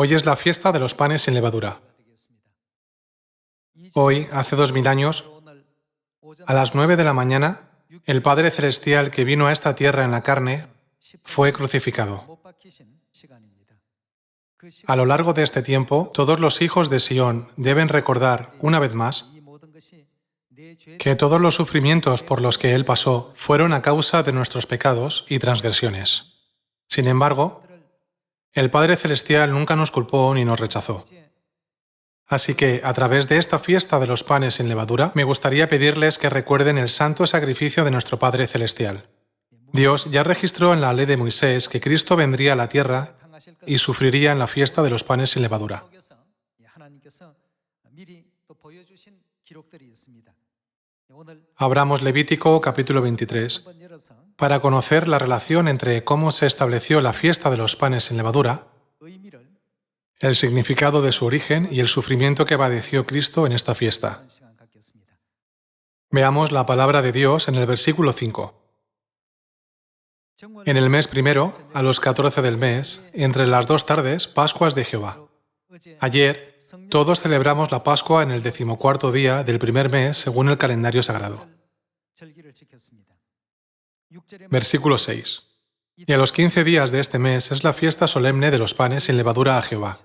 Hoy es la fiesta de los panes sin levadura. Hoy, hace 2000 años, a las 9 de la mañana, el Padre Celestial que vino a esta tierra en la carne fue crucificado. A lo largo de este tiempo, todos los hijos de Sión deben recordar, una vez más, que todos los sufrimientos por los que Él pasó fueron a causa de nuestros pecados y transgresiones. Sin embargo, el Padre Celestial nunca nos culpó ni nos rechazó. Así que, a través de esta fiesta de los panes sin levadura, me gustaría pedirles que recuerden el santo sacrificio de nuestro Padre Celestial. Dios ya registró en la ley de Moisés que Cristo vendría a la tierra y sufriría en la fiesta de los panes sin levadura. Abramos Levítico capítulo 23 para conocer la relación entre cómo se estableció la fiesta de los panes sin levadura, el significado de su origen y el sufrimiento que padeció Cristo en esta fiesta. Veamos la palabra de Dios en el versículo 5. En el mes primero, a los 14 del mes, entre las 2 tardes, Pascuas de Jehová. Ayer, todos celebramos la Pascua en el 14º día del primer mes según el calendario sagrado. Versículo 6. Y a los 15 días de este mes es la fiesta solemne de los panes sin levadura a Jehová.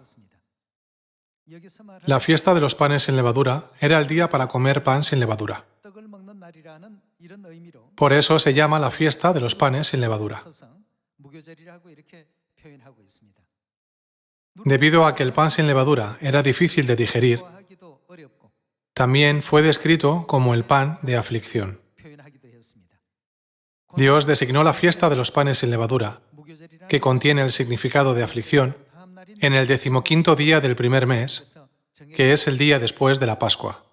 La fiesta de los panes sin levadura era el día para comer pan sin levadura. Por eso se llama la fiesta de los panes sin levadura. Debido a que el pan sin levadura era difícil de digerir, también fue descrito como el pan de aflicción. Dios designó la fiesta de los panes sin levadura, que contiene el significado de aflicción, en el 15º día del primer mes, que es el día después de la Pascua.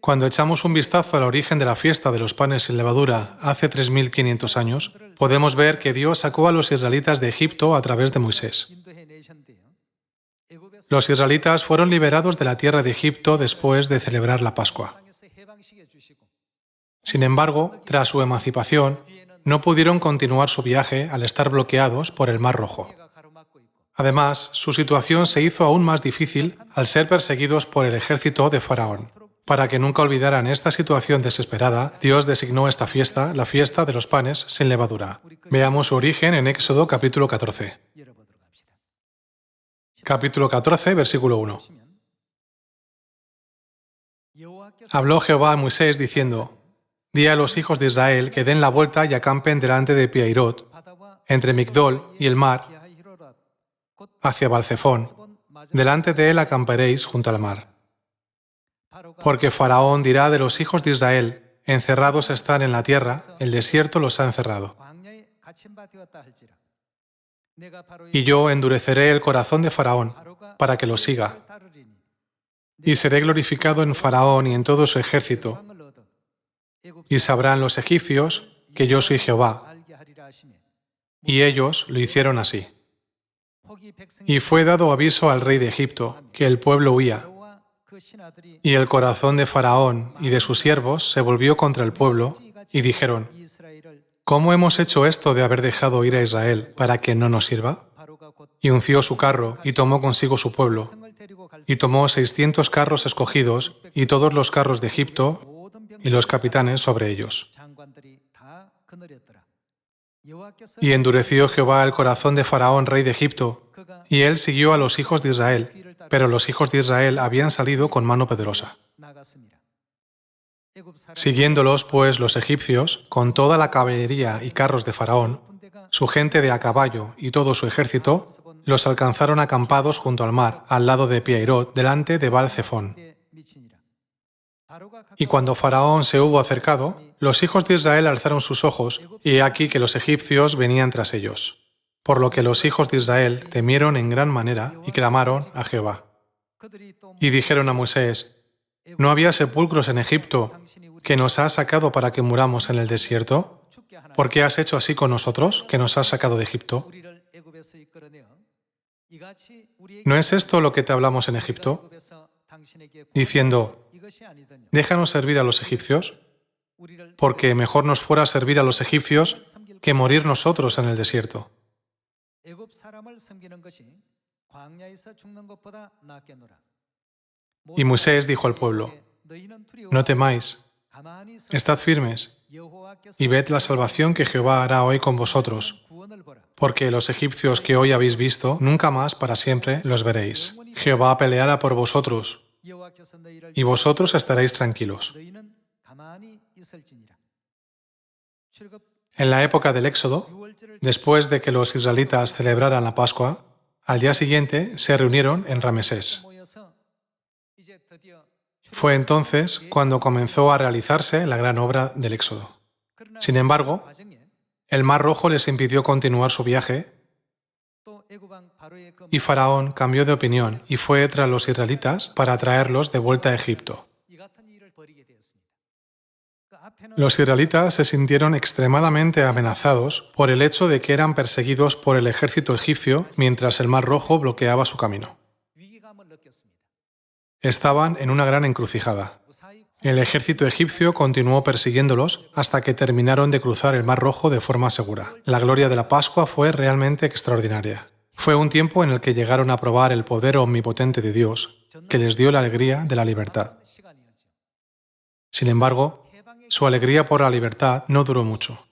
Cuando echamos un vistazo al origen de la fiesta de los panes sin levadura hace 3500 años, podemos ver que Dios sacó a los israelitas de Egipto a través de Moisés. Los israelitas fueron liberados de la tierra de Egipto después de celebrar la Pascua. Sin embargo, tras su emancipación, no pudieron continuar su viaje al estar bloqueados por el Mar Rojo. Además, su situación se hizo aún más difícil al ser perseguidos por el ejército de Faraón. Para que nunca olvidaran esta situación desesperada, Dios designó esta fiesta, la fiesta de los panes sin levadura. Veamos su origen en Éxodo capítulo 14. Capítulo 14, versículo 1. Habló Jehová a Moisés diciendo: Di a los hijos de Israel que den la vuelta y acampen delante de Piairot, entre Migdol y el mar, hacia Balcefón. Delante de él acamparéis junto al mar. Porque Faraón dirá de los hijos de Israel: encerrados están en la tierra, el desierto los ha encerrado. Y yo endureceré el corazón de Faraón, para que los siga. Y seré glorificado en Faraón y en todo su ejército. Y sabrán los egipcios que yo soy Jehová. Y ellos lo hicieron así. Y fue dado aviso al rey de Egipto, que el pueblo huía. Y el corazón de Faraón y de sus siervos se volvió contra el pueblo, y dijeron: ¿Cómo hemos hecho esto de haber dejado ir a Israel para que no nos sirva? Y unció su carro, y tomó consigo su pueblo, y tomó 600 carros escogidos, y todos los carros de Egipto, y los capitanes sobre ellos. Y endureció Jehová el corazón de Faraón, rey de Egipto, y él siguió a los hijos de Israel, pero los hijos de Israel habían salido con mano poderosa. Siguiéndolos, pues, los egipcios, con toda la caballería y carros de Faraón, su gente de a caballo y todo su ejército, los alcanzaron acampados junto al mar, al lado de Piairot, delante de Baal-Zefón. Y cuando Faraón se hubo acercado, los hijos de Israel alzaron sus ojos, y he aquí que los egipcios venían tras ellos. Por lo que los hijos de Israel temieron en gran manera y clamaron a Jehová. Y dijeron a Moisés: ¿No había sepulcros en Egipto que nos has sacado para que muramos en el desierto? ¿Por qué has hecho así con nosotros, que nos has sacado de Egipto? ¿No es esto lo que te hablamos en Egipto? Diciendo: déjanos servir a los egipcios, porque mejor nos fuera servir a los egipcios que morir nosotros en el desierto. Y Moisés dijo al pueblo: No temáis, estad firmes y ved la salvación que Jehová hará hoy con vosotros, porque los egipcios que hoy habéis visto, nunca más para siempre los veréis. Jehová peleará por vosotros, y vosotros estaréis tranquilos. En la época del Éxodo, después de que los israelitas celebraran la Pascua, al día siguiente se reunieron en Ramesés. Fue entonces cuando comenzó a realizarse la gran obra del Éxodo. Sin embargo, el Mar Rojo les impidió continuar su viaje y Faraón cambió de opinión y fue tras los israelitas para traerlos de vuelta a Egipto. Los israelitas se sintieron extremadamente amenazados por el hecho de que eran perseguidos por el ejército egipcio mientras el Mar Rojo bloqueaba su camino. Estaban en una gran encrucijada. El ejército egipcio continuó persiguiéndolos hasta que terminaron de cruzar el Mar Rojo de forma segura. La gloria de la Pascua fue realmente extraordinaria. Fue un tiempo en el que llegaron a probar el poder omnipotente de Dios, que les dio la alegría de la libertad. Sin embargo, su alegría por la libertad no duró mucho.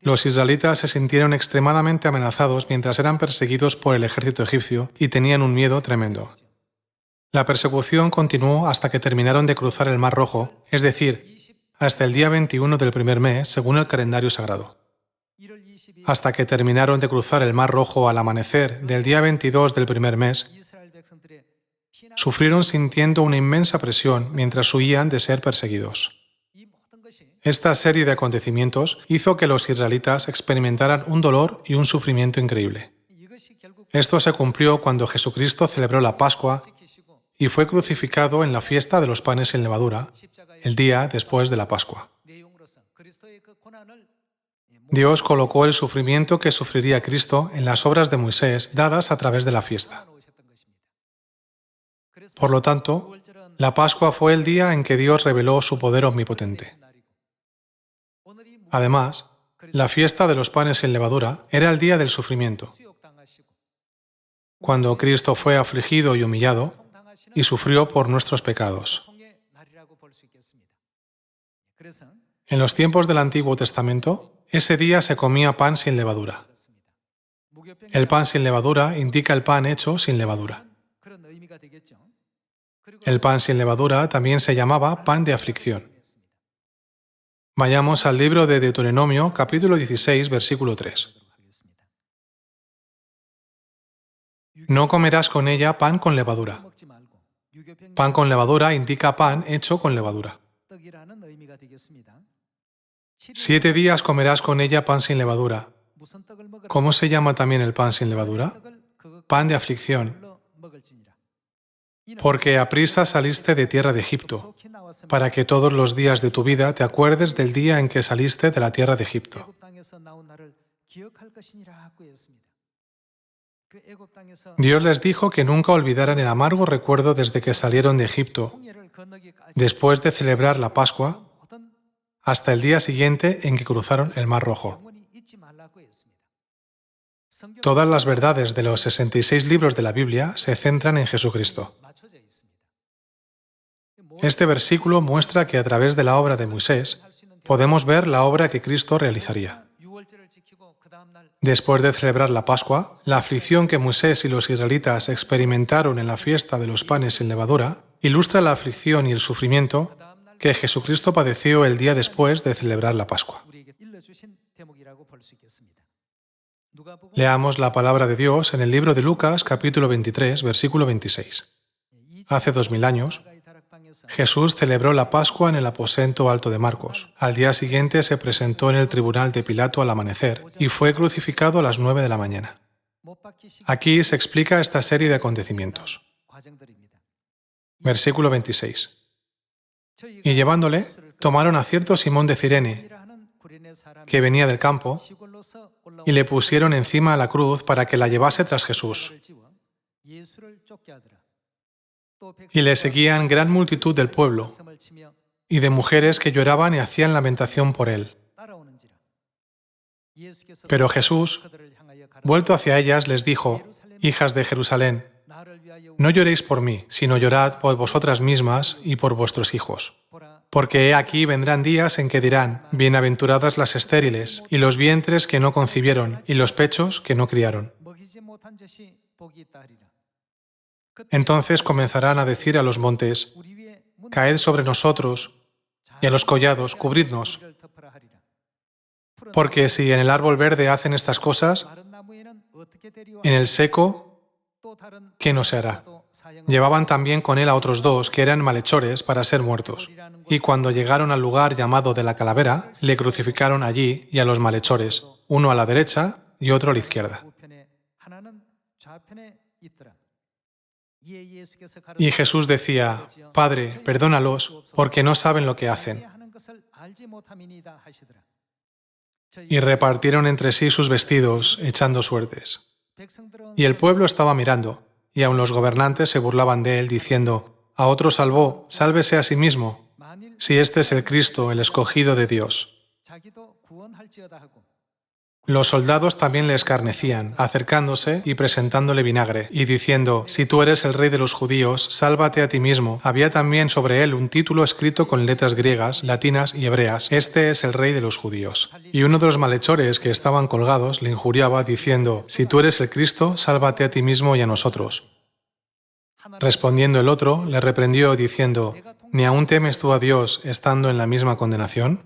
Los israelitas se sintieron extremadamente amenazados mientras eran perseguidos por el ejército egipcio y tenían un miedo tremendo. La persecución continuó hasta que terminaron de cruzar el Mar Rojo, es decir, hasta el día 21 del primer mes, según el calendario sagrado. Hasta que terminaron de cruzar el Mar Rojo al amanecer del día 22 del primer mes, sufrieron sintiendo una inmensa presión mientras huían de ser perseguidos. Esta serie de acontecimientos hizo que los israelitas experimentaran un dolor y un sufrimiento increíble. Esto se cumplió cuando Jesucristo celebró la Pascua y fue crucificado en la fiesta de los panes sin levadura, el día después de la Pascua. Dios colocó el sufrimiento que sufriría Cristo en las obras de Moisés dadas a través de la fiesta. Por lo tanto, la Pascua fue el día en que Dios reveló su poder omnipotente. Además, la fiesta de los panes sin levadura era el día del sufrimiento, cuando Cristo fue afligido y humillado y sufrió por nuestros pecados. En los tiempos del Antiguo Testamento, ese día se comía pan sin levadura. El pan sin levadura indica el pan hecho sin levadura. El pan sin levadura también se llamaba pan de aflicción. Vayamos al libro de Deuteronomio, capítulo 16, versículo 3. No comerás con ella pan con levadura. Pan con levadura indica pan hecho con levadura. 7 días comerás con ella pan sin levadura. ¿Cómo se llama también el pan sin levadura? Pan de aflicción. Porque aprisa saliste de tierra de Egipto, para que todos los días de tu vida te acuerdes del día en que saliste de la tierra de Egipto. Dios les dijo que nunca olvidaran el amargo recuerdo desde que salieron de Egipto, después de celebrar la Pascua, hasta el día siguiente en que cruzaron el Mar Rojo. Todas las verdades de los 66 libros de la Biblia se centran en Jesucristo. Este versículo muestra que a través de la obra de Moisés podemos ver la obra que Cristo realizaría. Después de celebrar la Pascua, la aflicción que Moisés y los israelitas experimentaron en la fiesta de los panes sin levadura ilustra la aflicción y el sufrimiento que Jesucristo padeció el día después de celebrar la Pascua. Leamos la palabra de Dios en el libro de Lucas, capítulo 23, versículo 26. Hace 2000 años, Jesús celebró la Pascua en el aposento alto de Marcos. Al día siguiente se presentó en el tribunal de Pilato al amanecer y fue crucificado a las 9 de la mañana. Aquí se explica esta serie de acontecimientos. Versículo 26. Y llevándole, tomaron a cierto Simón de Cirene, que venía del campo, y le pusieron encima a la cruz para que la llevase tras Jesús. Y le seguían gran multitud del pueblo, y de mujeres que lloraban y hacían lamentación por él. Pero Jesús, vuelto hacia ellas, les dijo: Hijas de Jerusalén, no lloréis por mí, sino llorad por vosotras mismas y por vuestros hijos. Porque he aquí vendrán días en que dirán, bienaventuradas las estériles, y los vientres que no concibieron, y los pechos que no criaron. Entonces comenzarán a decir a los montes, caed sobre nosotros, y a los collados, cubridnos. Porque si en el árbol verde hacen estas cosas, en el seco, ¿qué no se hará? Llevaban también con él a otros dos que eran malhechores para ser muertos. Y cuando llegaron al lugar llamado de la calavera, le crucificaron allí y a los malhechores, uno a la derecha y otro a la izquierda. Y Jesús decía, Padre, perdónalos, porque no saben lo que hacen. Y repartieron entre sí sus vestidos, echando suertes. Y el pueblo estaba mirando, y aun los gobernantes se burlaban de él, diciendo, a otro salvó, sálvese a sí mismo, si este es el Cristo, el escogido de Dios. Los soldados también le escarnecían, acercándose y presentándole vinagre, y diciendo, si tú eres el rey de los judíos, sálvate a ti mismo. Había también sobre él un título escrito con letras griegas, latinas y hebreas, este es el rey de los judíos. Y uno de los malhechores que estaban colgados le injuriaba, diciendo, si tú eres el Cristo, sálvate a ti mismo y a nosotros. Respondiendo el otro, le reprendió, diciendo, ¿ni aún temes tú a Dios estando en la misma condenación?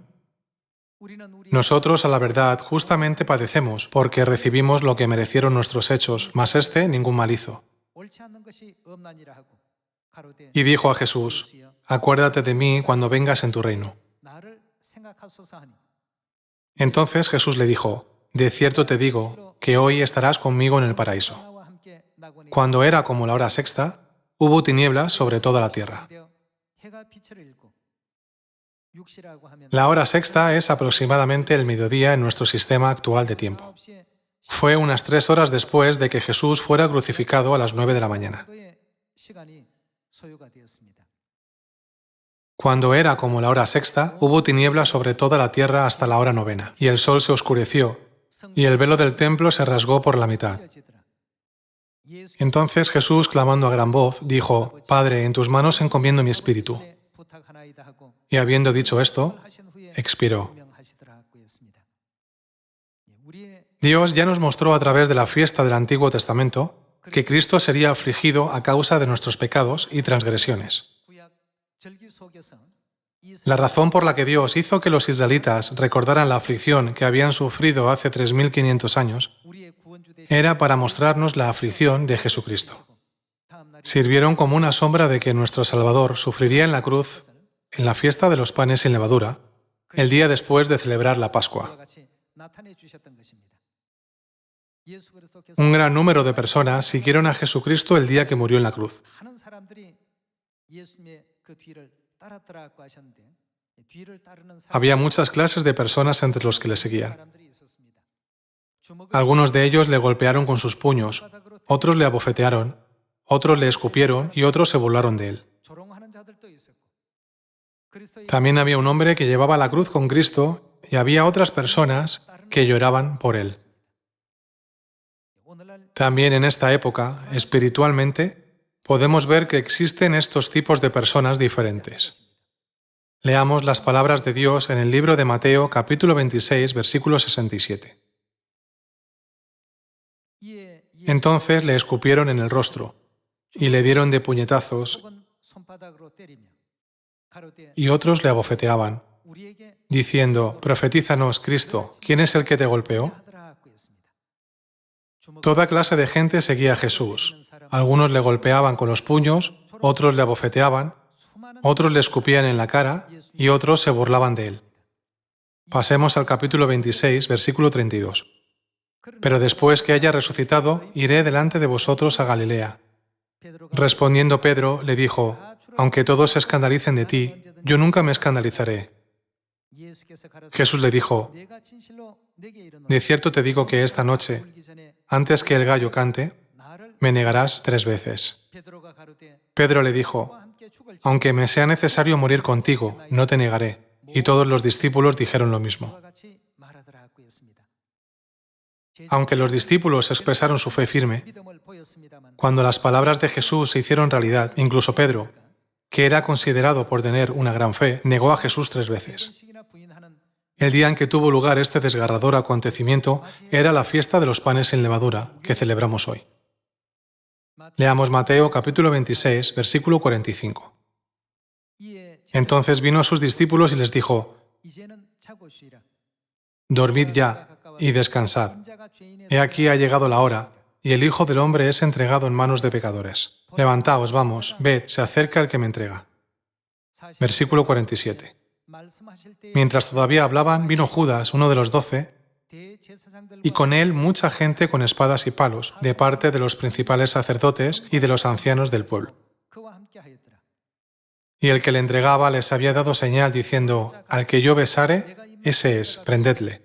Nosotros, a la verdad, justamente padecemos, porque recibimos lo que merecieron nuestros hechos, mas éste ningún mal hizo. Y dijo a Jesús, acuérdate de mí cuando vengas en tu reino. Entonces Jesús le dijo, de cierto te digo, que hoy estarás conmigo en el paraíso. Cuando era como la hora sexta, hubo tinieblas sobre toda la tierra. La hora sexta es aproximadamente el mediodía en nuestro sistema actual de tiempo. Fue unas 3 horas después de que Jesús fuera crucificado a las 9 de la mañana. Cuando era como la hora sexta, hubo tinieblas sobre toda la tierra hasta la hora novena, y el sol se oscureció, y el velo del templo se rasgó por la mitad. Entonces Jesús, clamando a gran voz, dijo, Padre, en tus manos encomiendo mi espíritu. Y habiendo dicho esto, expiró. Dios ya nos mostró a través de la fiesta del Antiguo Testamento que Cristo sería afligido a causa de nuestros pecados y transgresiones. La razón por la que Dios hizo que los israelitas recordaran la aflicción que habían sufrido hace 3500 años era para mostrarnos la aflicción de Jesucristo. Sirvieron como una sombra de que nuestro Salvador sufriría en la cruz en la fiesta de los panes sin levadura, el día después de celebrar la Pascua. Un gran número de personas siguieron a Jesucristo el día que murió en la cruz. Había muchas clases de personas entre los que le seguían. Algunos de ellos le golpearon con sus puños, otros le abofetearon, otros le escupieron y otros se burlaron de él. También había un hombre que llevaba la cruz con Cristo y había otras personas que lloraban por él. También en esta época, espiritualmente, podemos ver que existen estos tipos de personas diferentes. Leamos las palabras de Dios en el libro de Mateo, capítulo 26, versículo 67. Entonces le escupieron en el rostro y le dieron de puñetazos y otros le abofeteaban, diciendo, profetízanos, Cristo, ¿quién es el que te golpeó? Toda clase de gente seguía a Jesús. Algunos le golpeaban con los puños, otros le abofeteaban, otros le escupían en la cara y otros se burlaban de él. Pasemos al capítulo 26, versículo 32. Pero después que haya resucitado, iré delante de vosotros a Galilea. Respondiendo Pedro, le dijo, aunque todos se escandalicen de ti, yo nunca me escandalizaré. Jesús le dijo, de cierto te digo que esta noche, antes que el gallo cante, me negarás 3 veces. Pedro le dijo, aunque me sea necesario morir contigo, no te negaré. Y todos los discípulos dijeron lo mismo. Aunque los discípulos expresaron su fe firme, Cuando las palabras de Jesús se hicieron realidad, incluso Pedro, que era considerado por tener una gran fe, negó a Jesús 3 veces. El día en que tuvo lugar este desgarrador acontecimiento era la fiesta de los panes sin levadura, que celebramos hoy. Leamos Mateo capítulo 26, versículo 45. Entonces vino a sus discípulos y les dijo: Dormid ya y descansad. He aquí ha llegado la hora, y el Hijo del Hombre es entregado en manos de pecadores. Levantaos, vamos, ved, se acerca el que me entrega. Versículo 47. Mientras todavía hablaban, vino Judas, uno de los 12, y con él mucha gente con espadas y palos, de parte de los principales sacerdotes y de los ancianos del pueblo. Y el que le entregaba les había dado señal diciendo: Al que yo besare, ese es, prendedle.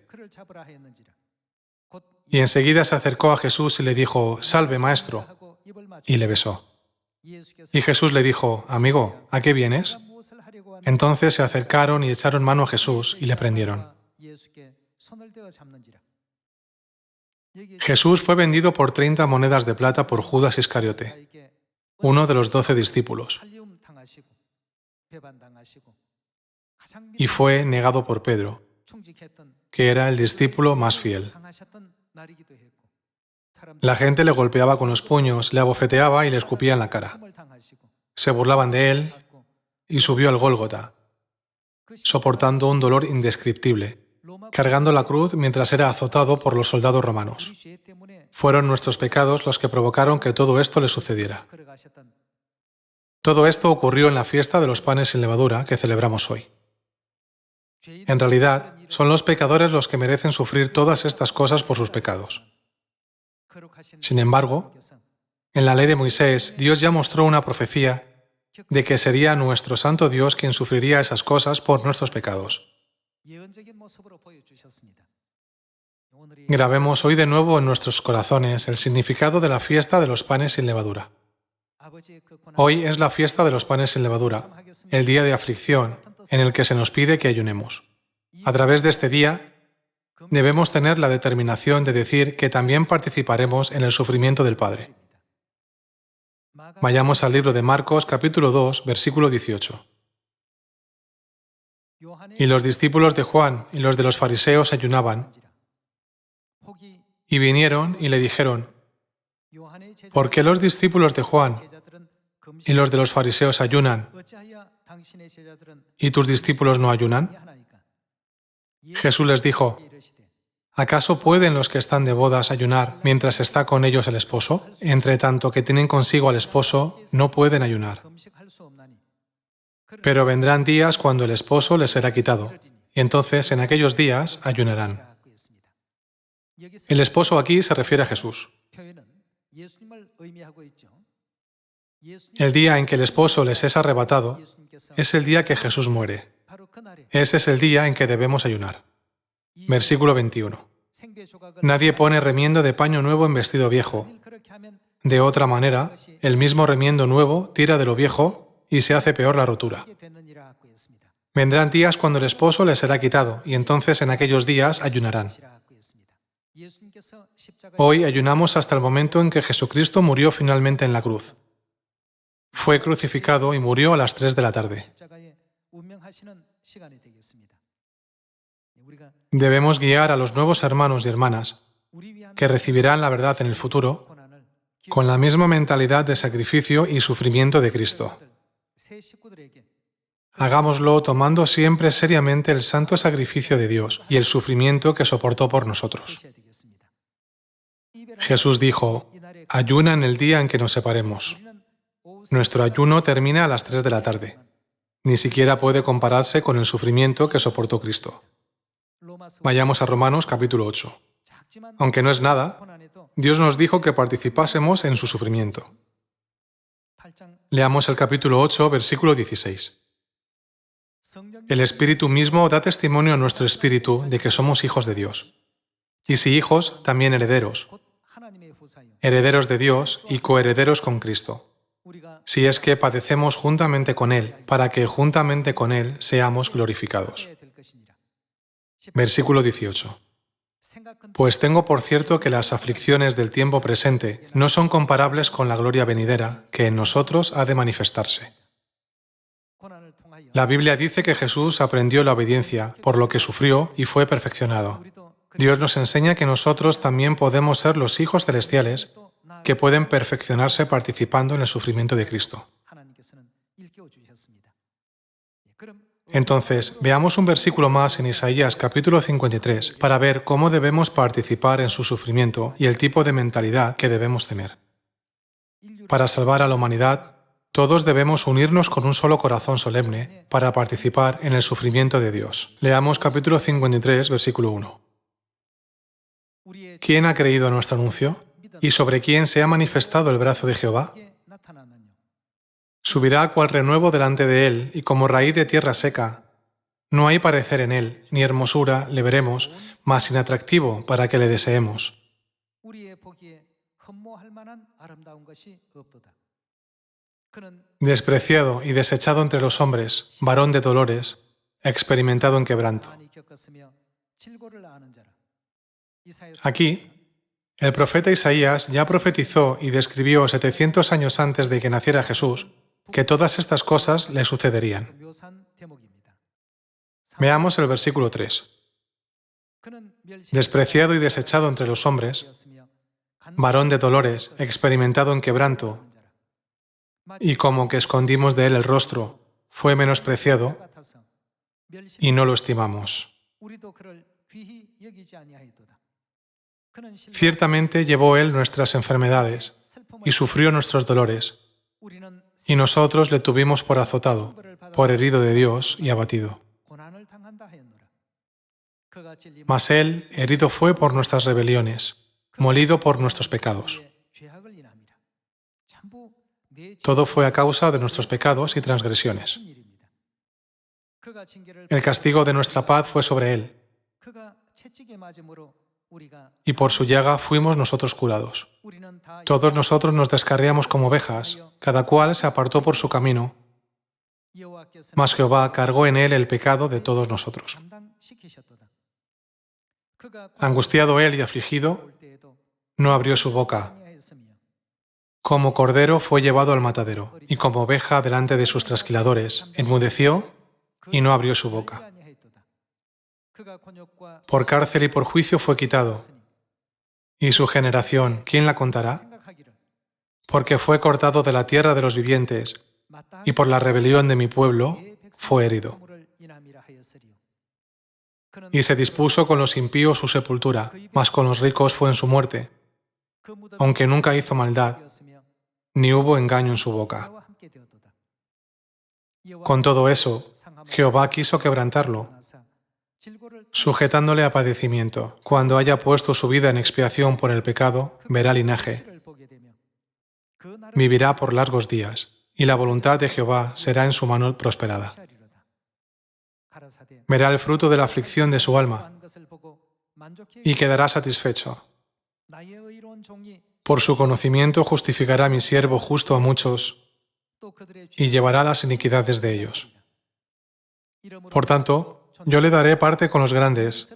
Y enseguida se acercó a Jesús y le dijo: Salve, maestro, y le besó. Y Jesús le dijo: Amigo, ¿a qué vienes? Entonces se acercaron y echaron mano a Jesús y le prendieron. Jesús fue vendido por 30 monedas de plata por Judas Iscariote, uno de los 12 discípulos, y fue negado por Pedro, que era el discípulo más fiel. La gente le golpeaba con los puños, le abofeteaba y le escupía en la cara. Se burlaban de él y subió al Gólgota, soportando un dolor indescriptible, cargando la cruz mientras era azotado por los soldados romanos. Fueron nuestros pecados los que provocaron que todo esto le sucediera. Todo esto ocurrió en la fiesta de los panes sin levadura que celebramos hoy. En realidad, son los pecadores los que merecen sufrir todas estas cosas por sus pecados. Sin embargo, en la ley de Moisés, Dios ya mostró una profecía de que sería nuestro Santo Dios quien sufriría esas cosas por nuestros pecados. Grabemos hoy de nuevo en nuestros corazones el significado de la fiesta de los panes sin levadura. Hoy es la fiesta de los panes sin levadura, el día de aflicción en el que se nos pide que ayunemos. A través de este día, debemos tener la determinación de decir que también participaremos en el sufrimiento del Padre. Vayamos al libro de Marcos, capítulo 2, versículo 18. Y los discípulos de Juan y los de los fariseos ayunaban, y vinieron y le dijeron: ¿Por qué los discípulos de Juan y los de los fariseos ayunan, y tus discípulos no ayunan? Jesús les dijo: ¿acaso pueden los que están de bodas ayunar mientras está con ellos el esposo? Entre tanto que tienen consigo al esposo, no pueden ayunar. Pero vendrán días cuando el esposo les será quitado, y entonces en aquellos días ayunarán. El esposo aquí se refiere a Jesús. El día en que el esposo les es arrebatado es el día que Jesús muere. Ese es el día en que debemos ayunar. Versículo 21. Nadie pone remiendo de paño nuevo en vestido viejo. De otra manera, el mismo remiendo nuevo tira de lo viejo y se hace peor la rotura. Vendrán días cuando el esposo les será quitado, y entonces en aquellos días ayunarán. Hoy ayunamos hasta el momento en que Jesucristo murió finalmente en la cruz. Fue crucificado y murió a las 3 de la tarde. Debemos guiar a los nuevos hermanos y hermanas que recibirán la verdad en el futuro con la misma mentalidad de sacrificio y sufrimiento de Cristo. Hagámoslo tomando siempre seriamente el santo sacrificio de Dios y el sufrimiento que soportó por nosotros. Jesús dijo: ayuna en el día en que nos separemos. Nuestro ayuno termina a las 3 de la tarde. Ni siquiera puede compararse con el sufrimiento que soportó Cristo. Vayamos a Romanos capítulo 8. Aunque no es nada, Dios nos dijo que participásemos en su sufrimiento. Leamos el capítulo 8, versículo 16. El Espíritu mismo da testimonio a nuestro espíritu de que somos hijos de Dios. Y si hijos, también herederos. Herederos de Dios y coherederos con Cristo. Si es que padecemos juntamente con Él, para que juntamente con Él seamos glorificados. Versículo 18. Pues tengo por cierto que las aflicciones del tiempo presente no son comparables con la gloria venidera que en nosotros ha de manifestarse. La Biblia dice que Jesús aprendió la obediencia, por lo que sufrió y fue perfeccionado. Dios nos enseña que nosotros también podemos ser los hijos celestiales que pueden perfeccionarse participando en el sufrimiento de Cristo. Entonces, veamos un versículo más en Isaías capítulo 53 para ver cómo debemos participar en su sufrimiento y el tipo de mentalidad que debemos tener. Para salvar a la humanidad, todos debemos unirnos con un solo corazón solemne para participar en el sufrimiento de Dios. Leamos capítulo 53, versículo 1. ¿Quién ha creído a nuestro anuncio? ¿Y sobre quién se ha manifestado el brazo de Jehová? Subirá cual renuevo delante de él, y como raíz de tierra seca. No hay parecer en él, ni hermosura le veremos, mas inatractivo para que le deseemos. Despreciado y desechado entre los hombres, varón de dolores, experimentado en quebranto. Aquí, el profeta Isaías ya profetizó y describió 700 años antes de que naciera Jesús que todas estas cosas le sucederían. Veamos el versículo 3. Despreciado y desechado entre los hombres, varón de dolores, experimentado en quebranto, y como que escondimos de él el rostro, fue menospreciado y no lo estimamos. Ciertamente llevó él nuestras enfermedades y sufrió nuestros dolores, y nosotros le tuvimos por azotado, por herido de Dios y abatido. Mas él herido fue por nuestras rebeliones, molido por nuestros pecados. Todo fue a causa de nuestros pecados y transgresiones. El castigo de nuestra paz fue sobre él, y por su llaga fuimos nosotros curados. Todos nosotros nos descarriamos como ovejas, cada cual se apartó por su camino, mas Jehová cargó en él el pecado de todos nosotros. Angustiado él y afligido, no abrió su boca. Como cordero fue llevado al matadero, y como oveja delante de sus trasquiladores, enmudeció y no abrió su boca. Por cárcel y por juicio fue quitado. ¿Y su generación, quién la contará? Porque fue cortado de la tierra de los vivientes, y por la rebelión de mi pueblo fue herido. Y se dispuso con los impíos su sepultura, mas con los ricos fue en su muerte, aunque nunca hizo maldad, ni hubo engaño en su boca. Con todo eso, Jehová quiso quebrantarlo, sujetándole a padecimiento. Cuando haya puesto su vida en expiación por el pecado, verá linaje. Vivirá por largos días, y la voluntad de Jehová será en su mano prosperada. Verá el fruto de la aflicción de su alma, y quedará satisfecho. Por su conocimiento justificará mi siervo justo a muchos, y llevará las iniquidades de ellos. Por tanto, yo le daré parte con los grandes,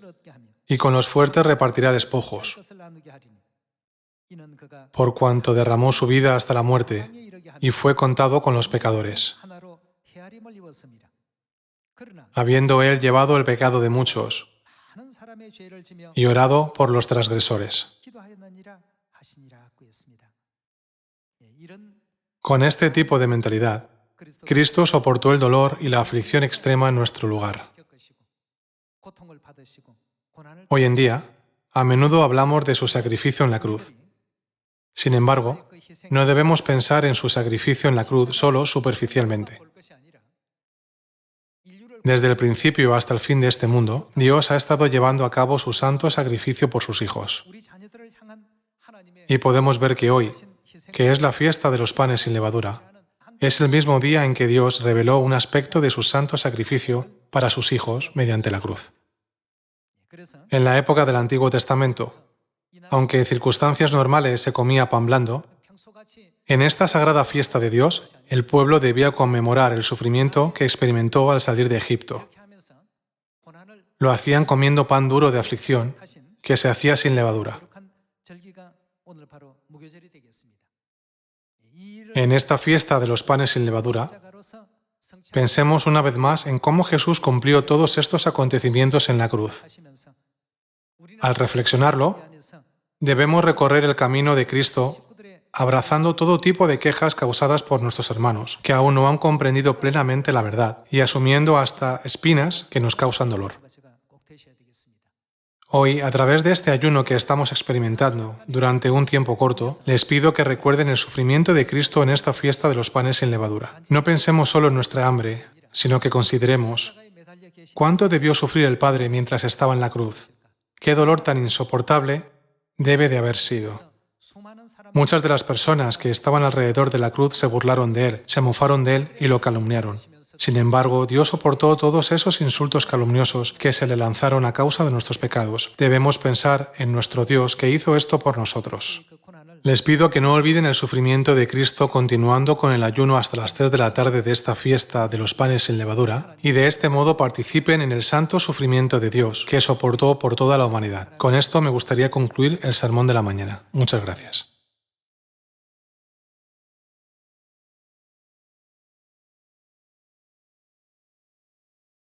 y con los fuertes repartirá despojos, por cuanto derramó su vida hasta la muerte, y fue contado con los pecadores. Habiendo él llevado el pecado de muchos, y orado por los transgresores. Con este tipo de mentalidad, Cristo soportó el dolor y la aflicción extrema en nuestro lugar. Hoy en día, a menudo hablamos de su sacrificio en la cruz. Sin embargo, no debemos pensar en su sacrificio en la cruz solo superficialmente. Desde el principio hasta el fin de este mundo, Dios ha estado llevando a cabo su santo sacrificio por sus hijos. Y podemos ver que hoy, que es la fiesta de los panes sin levadura, es el mismo día en que Dios reveló un aspecto de su santo sacrificio para sus hijos mediante la cruz. En la época del Antiguo Testamento, aunque en circunstancias normales se comía pan blando, en esta sagrada fiesta de Dios, el pueblo debía conmemorar el sufrimiento que experimentó al salir de Egipto. Lo hacían comiendo pan duro de aflicción que se hacía sin levadura. En esta fiesta de los panes sin levadura, pensemos una vez más en cómo Jesús cumplió todos estos acontecimientos en la cruz. Al reflexionarlo, debemos recorrer el camino de Cristo abrazando todo tipo de quejas causadas por nuestros hermanos, que aún no han comprendido plenamente la verdad, y asumiendo hasta espinas que nos causan dolor. Hoy, a través de este ayuno que estamos experimentando durante un tiempo corto, les pido que recuerden el sufrimiento de Cristo en esta fiesta de los panes sin levadura. No pensemos solo en nuestra hambre, sino que consideremos cuánto debió sufrir el Padre mientras estaba en la cruz. Qué dolor tan insoportable debe de haber sido. Muchas de las personas que estaban alrededor de la cruz se burlaron de él, se mofaron de él y lo calumniaron. Sin embargo, Dios soportó todos esos insultos calumniosos que se le lanzaron a causa de nuestros pecados. Debemos pensar en nuestro Dios que hizo esto por nosotros. Les pido que no olviden el sufrimiento de Cristo continuando con el ayuno hasta las 3 de la tarde de esta fiesta de los panes sin levadura y de este modo participen en el santo sufrimiento de Dios que soportó por toda la humanidad. Con esto me gustaría concluir el sermón de la mañana. Muchas gracias.